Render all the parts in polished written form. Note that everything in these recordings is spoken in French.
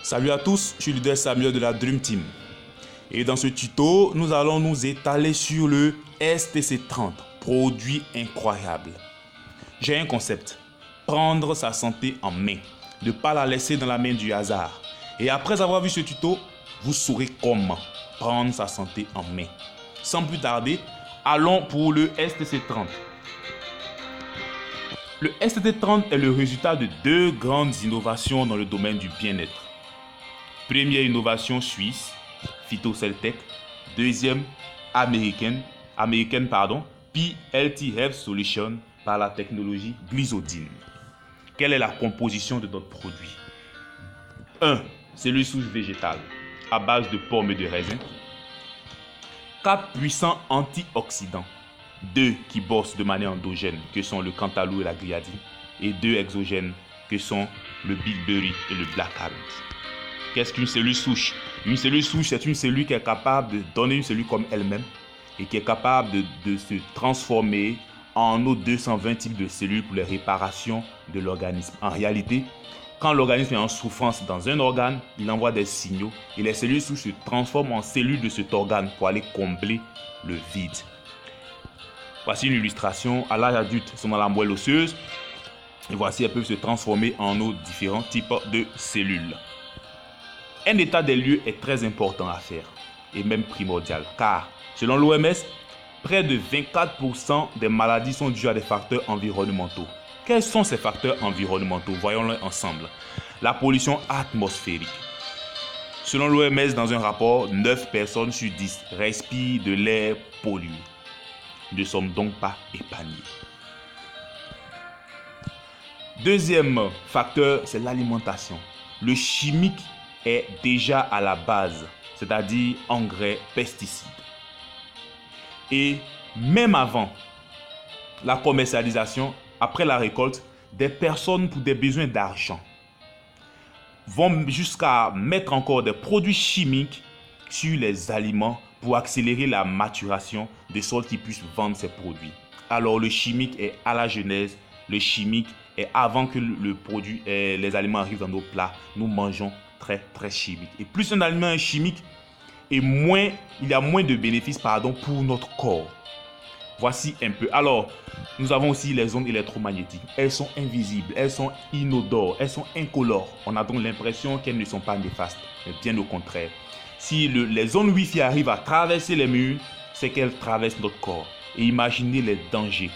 Salut à tous, je suis leader Samuel de la Dream Team. Et dans ce tuto, nous allons nous étaler sur le STC30, produit incroyable. J'ai un concept, prendre sa santé en main, ne pas la laisser dans la main du hasard. Et après avoir vu ce tuto, vous saurez comment prendre sa santé en main. Sans plus tarder, allons pour le STC30. Le STC30 est le résultat de deux grandes innovations dans le domaine du bien-être. Première innovation suisse, Phytoceltec. Deuxième, américaine, PLT Health Solution par la technologie Glyzodine. Quelle est la composition de notre produit? 1. Cellules souches végétales à base de pommes et de raisins. 4 puissants antioxydants. 2 qui bossent de manière endogène, que sont le cantaloupe et la gliadine. Et 2 exogènes, que sont le bilberry et le blackcurrant. Qu'est-ce qu'une cellule souche? Une cellule souche, c'est une cellule qui est capable de donner une cellule comme elle-même et qui est capable de se transformer en autres 220 types de cellules pour les réparations de l'organisme. En réalité, quand l'organisme est en souffrance dans un organe, il envoie des signaux et les cellules souches se transforment en cellules de cet organe pour aller combler le vide. Voici une illustration. À l'âge adulte, elles sont dans la moelle osseuse et voici, elles peuvent se transformer en autres différents types de cellules. Un état des lieux est très important à faire et même primordial car, selon l'OMS, près de 24% des maladies sont dues à des facteurs environnementaux. Quels sont ces facteurs environnementaux? Voyons-les ensemble. La pollution atmosphérique. Selon l'OMS, dans un rapport, 9 personnes sur 10 respirent de l'air pollué. Nous ne sommes donc pas épargnés. Deuxième facteur, c'est l'alimentation. Le chimique est déjà à la base, c'est-à-dire engrais, pesticides. Et même avant la commercialisation, après la récolte, des personnes pour des besoins d'argent vont jusqu'à mettre encore des produits chimiques sur les aliments pour accélérer la maturation de sorte qu'ils puissent vendre ces produits. Alors le chimique est à la genèse, le chimique est avant que les aliments arrivent dans nos plats, nous mangeons très chimique. Et plus un aliment est chimique, et moins il y a moins de bénéfices pour notre corps. Voici un peu. Alors, nous avons aussi les ondes électromagnétiques. Elles sont invisibles, elles sont inodores, elles sont incolores. On a donc l'impression qu'elles ne sont pas néfastes, mais bien au contraire. Si les ondes Wi-Fi arrivent à traverser les murs, c'est qu'elles traversent notre corps. Et imaginez les dangers,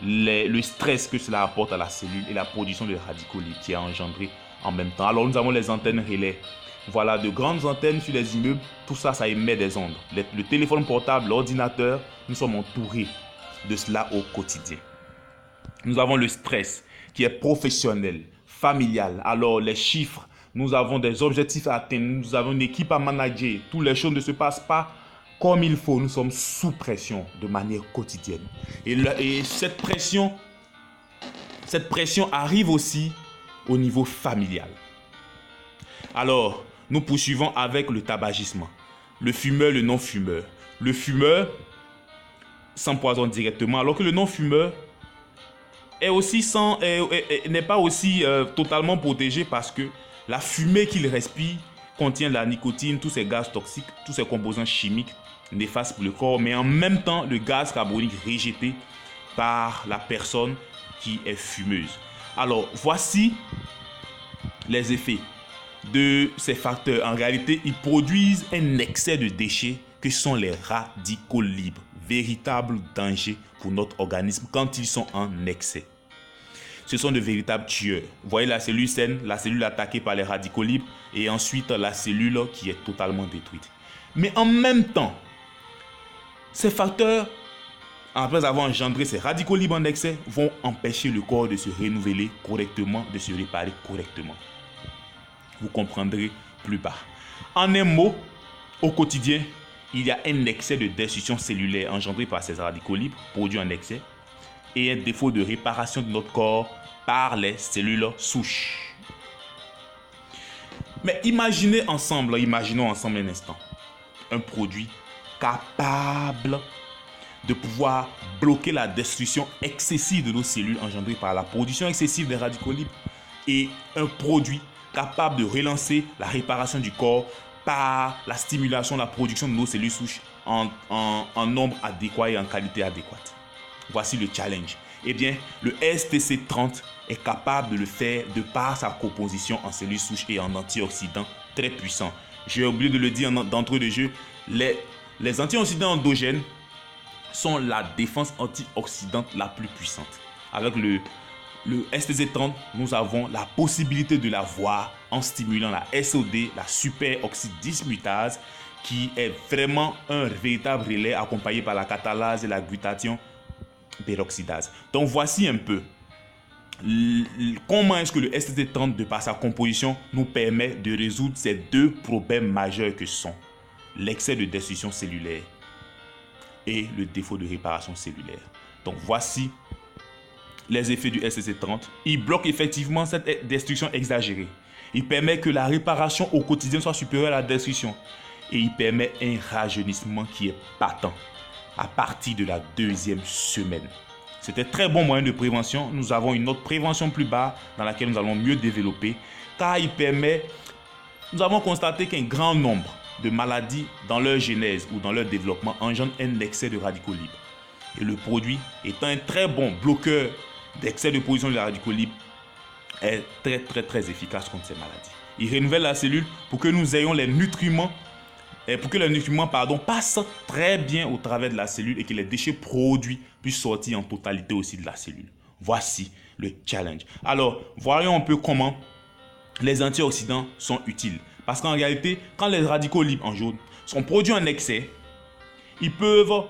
le stress que cela apporte à la cellule et la production de radicaux libres qui est engendrée en même temps. Alors nous avons les antennes relais. Voilà, de grandes antennes sur les immeubles. Tout ça, ça émet des ondes. Le téléphone portable, l'ordinateur, nous sommes entourés de cela au quotidien. Nous avons le stress qui est professionnel, familial. Alors les chiffres, nous avons des objectifs à atteindre, nous avons une équipe à manager. Toutes les choses ne se passent pas comme il faut. Nous sommes sous pression de manière quotidienne. Et cette pression arrive aussi au niveau familial. Alors, nous poursuivons avec le tabagisme. Le fumeur, le non-fumeur. Le fumeur s'empoisonne directement, alors que le non-fumeur n'est pas aussi totalement protégé parce que la fumée qu'il respire contient la nicotine, tous ces gaz toxiques, tous ces composants chimiques néfastes pour le corps, mais en même temps le gaz carbonique rejeté par la personne qui est fumeuse. Alors, voici les effets de ces facteurs. En réalité, ils produisent un excès de déchets que sont les radicaux libres. Véritable danger pour notre organisme quand ils sont en excès. Ce sont de véritables tueurs. Vous voyez la cellule saine, la cellule attaquée par les radicaux libres et ensuite la cellule qui est totalement détruite. Mais en même temps, ces facteurs, après avoir engendré ces radicaux libres en excès, vont empêcher le corps de se renouveler correctement, de se réparer correctement. Vous comprendrez plus bas. En un mot, au quotidien, il y a un excès de destruction cellulaire engendré par ces radicaux libres, produits en excès, et un défaut de réparation de notre corps par les cellules souches. Mais imaginons ensemble un instant, un produit capable de pouvoir bloquer la destruction excessive de nos cellules engendrée par la production excessive des radicaux libres et un produit capable de relancer la réparation du corps par la stimulation, la production de nos cellules souches en nombre adéquat et en qualité adéquate. Voici le challenge. Eh bien, le STC30 est capable de le faire de par sa composition en cellules souches et en antioxydants très puissants. J'ai oublié de le dire d'entrée de jeu, les antioxydants endogènes sont la défense antioxydante la plus puissante. Avec le STC30, nous avons la possibilité de la voir en stimulant la SOD, la superoxyde dismutase, qui est vraiment un véritable relais accompagné par la catalase et la glutathion peroxydase. Donc voici un peu comment est-ce que le STC30 de par sa composition nous permet de résoudre ces deux problèmes majeurs que sont l'excès de destruction cellulaire et le défaut de réparation cellulaire. Donc voici les effets du STC30. Il bloque effectivement cette destruction exagérée. Il permet que la réparation au quotidien soit supérieure à la destruction. Et il permet un rajeunissement qui est patent à partir de la 2e semaine. C'est un très bon moyen de prévention. Nous avons une autre prévention plus bas dans laquelle nous allons mieux développer, car il permet, nous avons constaté qu'un grand nombre de maladies dans leur genèse ou dans leur développement engendrent un excès de radicaux libres. Et le produit, étant un très bon bloqueur d'excès de production de radicaux libres, est très efficace contre ces maladies. Il renouvelle la cellule pour que nous ayons les nutriments, pour que les nutriments passent très bien au travers de la cellule et que les déchets produits puissent sortir en totalité aussi de la cellule. Voici le challenge. Alors, voyons un peu comment les antioxydants sont utiles. Parce qu'en réalité, quand les radicaux libres en jaune sont produits en excès, ils peuvent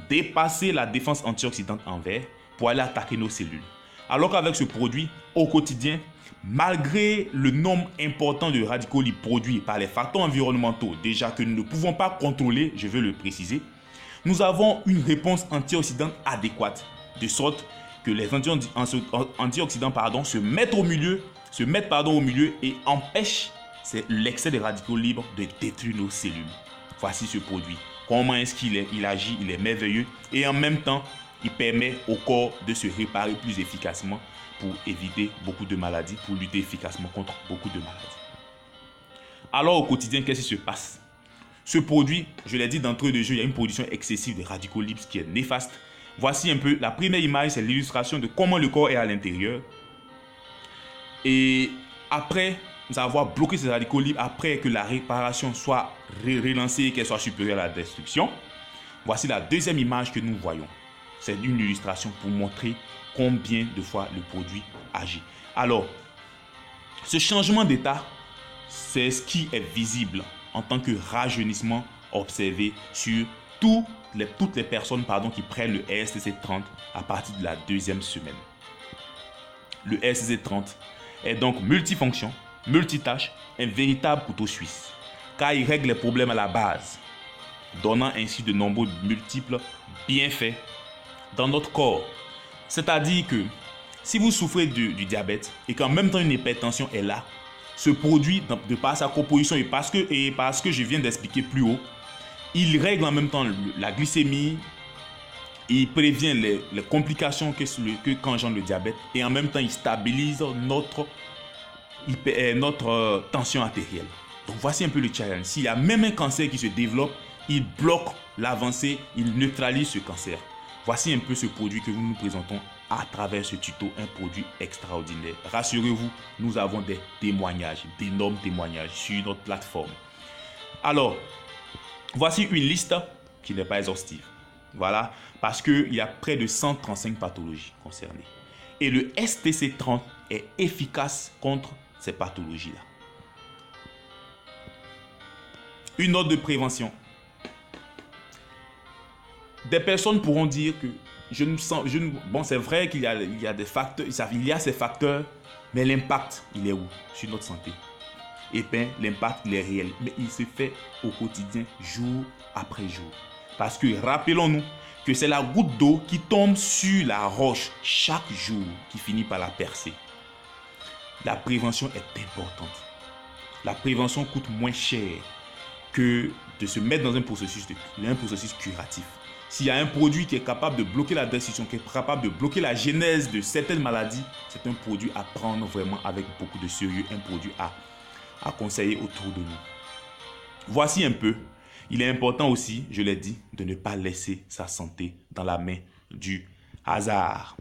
dépasser la défense antioxydante en vert pour aller attaquer nos cellules. Alors qu'avec ce produit, au quotidien, malgré le nombre important de radicaux libres produits par les facteurs environnementaux, déjà que nous ne pouvons pas contrôler, je veux le préciser, nous avons une réponse antioxydante adéquate, de sorte que les antioxydants se mettent au milieu et empêchent l'excès de radicaux libres de détruire nos cellules. Voici ce produit. Comment est-ce qu'il agit? Il est merveilleux et en même temps, il permet au corps de se réparer plus efficacement pour éviter beaucoup de maladies, pour lutter efficacement contre beaucoup de maladies. Alors au quotidien, qu'est-ce qui se passe? Ce produit, je l'ai dit d'entrée de jeu, il y a une production excessive de radicaux libres qui est néfaste. Voici un peu la première image, c'est l'illustration de comment le corps est à l'intérieur. Et après avoir bloqué ces radicaux libres, après que la réparation soit relancée et qu'elle soit supérieure à la destruction, voici la deuxième image que nous voyons. C'est une illustration pour montrer combien de fois le produit agit. Alors, ce changement d'état, c'est ce qui est visible en tant que rajeunissement observé sur toutes les personnes qui prennent le STC30 à partir de la 2e semaine. Le STC30 est donc multifonction, multitâche, un véritable couteau suisse, car il règle les problèmes à la base, donnant ainsi de nombreux multiples bienfaits dans notre corps. C'est-à-dire que si vous souffrez du diabète et qu'en même temps une hypertension est là, ce produit, de par sa composition et parce que je viens d'expliquer plus haut, il règle en même temps la glycémie, il prévient les complications qu'engendre le diabète et en même temps il stabilise notre tension artérielle. Donc voici un peu le challenge. S'il y a même un cancer qui se développe, il bloque l'avancée, il neutralise ce cancer. Voici un peu ce produit que nous nous présentons à travers ce tuto, un produit extraordinaire. Rassurez-vous, nous avons des témoignages, d'énormes témoignages sur notre plateforme. Alors, voici une liste qui n'est pas exhaustive. Voilà, parce qu'il y a près de 135 pathologies concernées. Et le STC30 est efficace contre ces pathologies-là. Une note de prévention. Des personnes pourront dire que bon, c'est vrai qu'il y a des facteurs, il y a ces facteurs, mais l'impact, il est où sur notre santé? Eh bien, l'impact, il est réel, mais il se fait au quotidien, jour après jour. Parce que rappelons-nous que c'est la goutte d'eau qui tombe sur la roche chaque jour qui finit par la percer. La prévention est importante. La prévention coûte moins cher que de se mettre dans un processus curatif. S'il y a un produit qui est capable de bloquer la destruction, qui est capable de bloquer la genèse de certaines maladies, c'est un produit à prendre vraiment avec beaucoup de sérieux, un produit à conseiller autour de nous. Voici un peu. Il est important aussi, je l'ai dit, de ne pas laisser sa santé dans la main du hasard.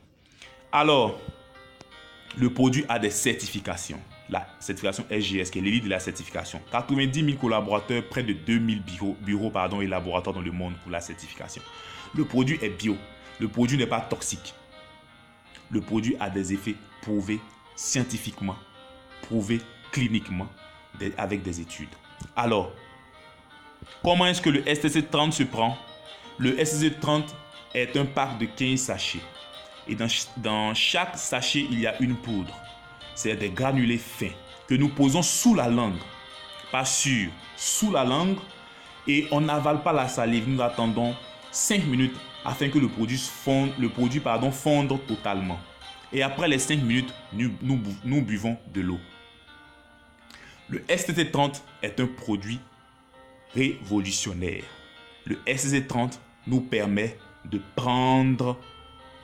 Alors, le produit a des certifications. La certification SGS, qui est l'élite de la certification. 90 000 collaborateurs, près de 2000 bureaux et laboratoires dans le monde pour la certification. Le produit est bio. Le produit n'est pas toxique. Le produit a des effets prouvés scientifiquement, prouvés cliniquement, avec des études. Alors, comment est-ce que le STC30 se prend? Le STC30 est un pack de 15 sachets. Et dans chaque sachet, il y a une poudre. C'est des granulés fins que nous posons sous la langue. Pas sûr, sous la langue. Et on n'avale pas la salive. Nous attendons 5 minutes afin que le produit fonde totalement. Et après les 5 minutes, nous buvons de l'eau. Le STC30 est un produit révolutionnaire. Le STC30 nous permet de prendre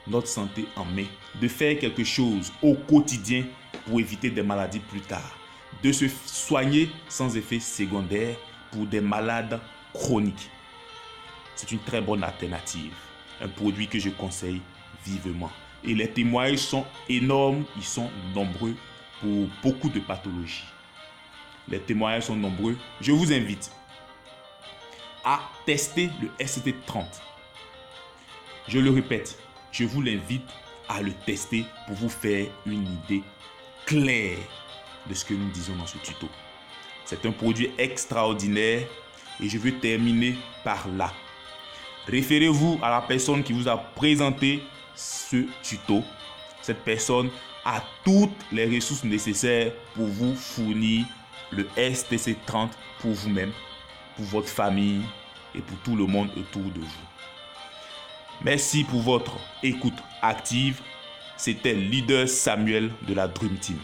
notre santé en main, de faire quelque chose au quotidien pour éviter des maladies plus tard, de se soigner sans effet secondaire pour des malades chroniques. C'est une très bonne alternative, un produit que je conseille vivement. Et les témoignages sont énormes, ils sont nombreux pour beaucoup de pathologies. Les témoignages sont nombreux. Je vous invite à tester le ST30. Je le répète, je vous l'invite à le tester pour vous faire une idée claire de ce que nous disons dans ce tuto. C'est un produit extraordinaire et je veux terminer par là. Référez-vous à la personne qui vous a présenté ce tuto. Cette personne a toutes les ressources nécessaires pour vous fournir le STC30 pour vous-même, pour votre famille et pour tout le monde autour de vous. Merci pour votre écoute active. C'était Leader Samuel de la Dream Team.